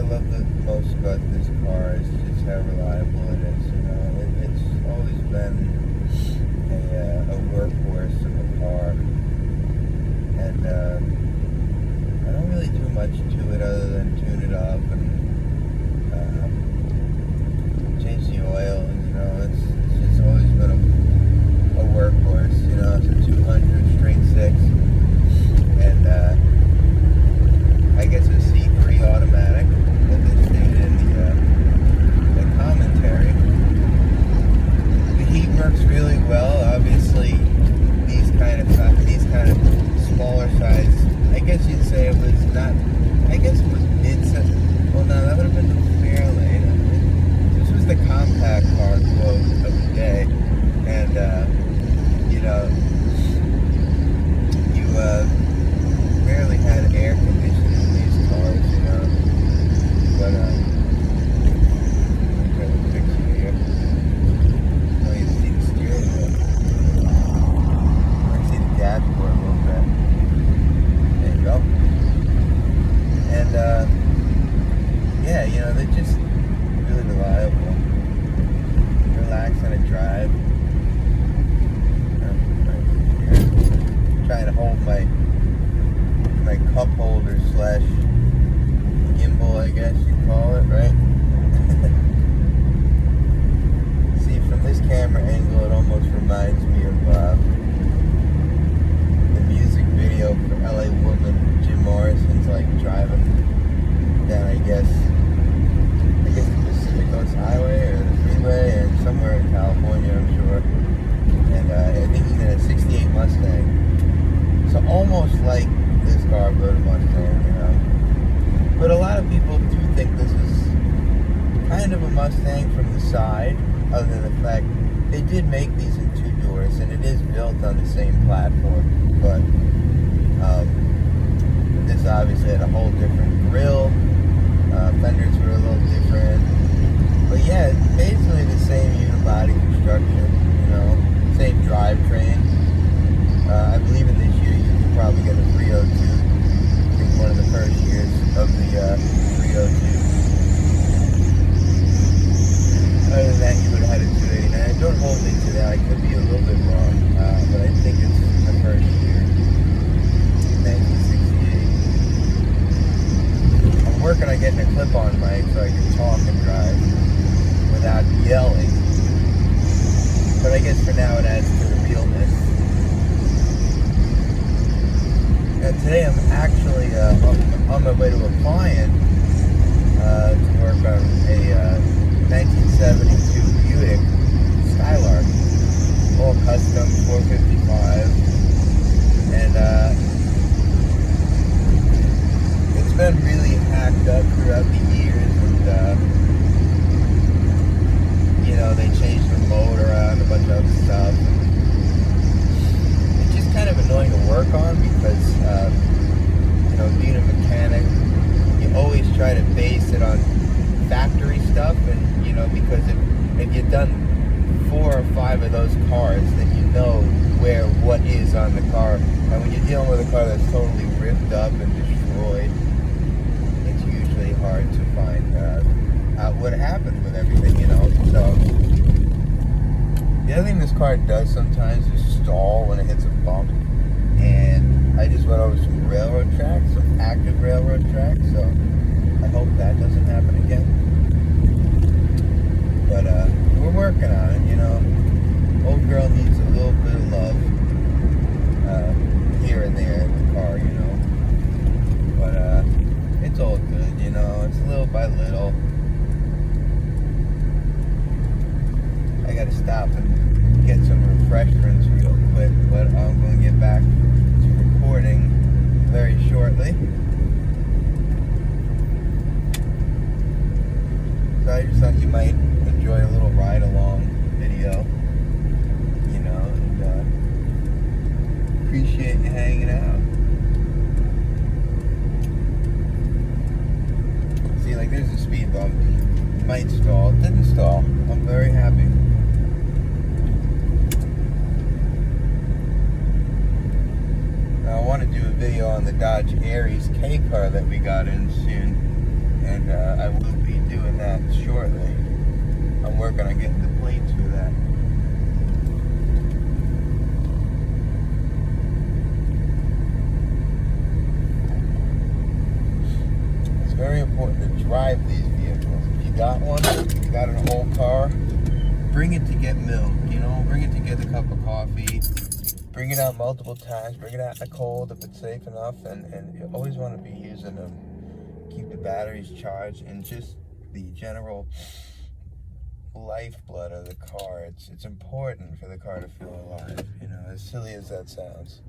love the most about this car is just how reliable it is. You know, it's always been a workhorse of a car, and I don't really do much to it other than tune it up and change the oil. And you know, it's just always been a workhorse. You know, it's a 200 straight six, and I guess a C3 automatic that they stated in the commentary. The heat works really well. Obviously, these kind of smaller size. I guess you'd say it was not. I guess it was mid-size. Well, no, that would have been the Fairlane. This was the compact car quote of the day, and you know, you rarely had air conditioning in these cars, you know. But I'm trying to picture here. Oh, you see the steering wheel. I see the dashboard a little bit. There you go. And yeah, you know, they're just really reliable. Relax on a drive. Trying to hold my cup holder slash gimbal, I guess you'd call it, right? See, from this camera angle, it almost reminds me of the music video for LA Woman. Jim Morrison's like driving down, I guess the Pacific Coast Highway or the freeway or somewhere in California, I'm sure. And I think he's in a '68 Mustang. So almost like this car, but a Mustang, you know. But a lot of people do think this is kind of a Mustang from the side, other than the fact they did make these in two doors, and it is built on the same platform. But this obviously had a whole different grille. Fenders were a little different. But yeah, it's basically the same unibody construction, you know, same drivetrain. I believe in this year you could probably get a 302. I think one of the first years of the 302. Other than that, you would have had a 289. Don't hold me to that. I could be a little bit wrong, but I think it's the first year, 1968. I'm working on getting a clip-on mic so I can talk and drive without yelling. But I guess for now it adds to the realness. And today I'm actually on my way to a client to work on a 1972 Buick Skylark, all custom 455, and it's been really hacked up throughout the years, and you know, they changed the motor around, a bunch of other stuff. It's just kind of annoying to work on because, you know, being a mechanic, you always try to base it on factory stuff, and, you know, because if you've done 4 or 5 of those cars, then you know what is on the car. And when you're dealing with a car that's totally ripped up and destroyed, it's usually hard to find out what happened with everything, you know. So the other thing this car does sometimes is stall when it hits a bump, and I just went over some railroad tracks, some active railroad tracks, so I hope that doesn't happen again. But we're working on it, you know. Old girl needs a little bit of love here and there in the car, you know. But it's all good, you know. It's little by little. I gotta stop and get some refreshments real quick, but I'm going to get back to recording very shortly. So I just thought you might enjoy a little ride along video, you know, and appreciate you hanging out. See, like, there's a speed bump. Might stall. It didn't stall. I'm very happy. Now, I want to do a video on the Dodge Aries K car that we got in soon. and I will be doing that shortly. I'm working on getting the plates for that. It's very important to drive these vehicles. If you got one, if you got an old car, bring it to get milk, bring it to get a cup of coffee, bring it out multiple times, bring it out in the cold if it's safe enough, and you always want to be using them. Keep the batteries charged, and just the general lifeblood of the car. It's important for the car to feel alive, as silly as that sounds.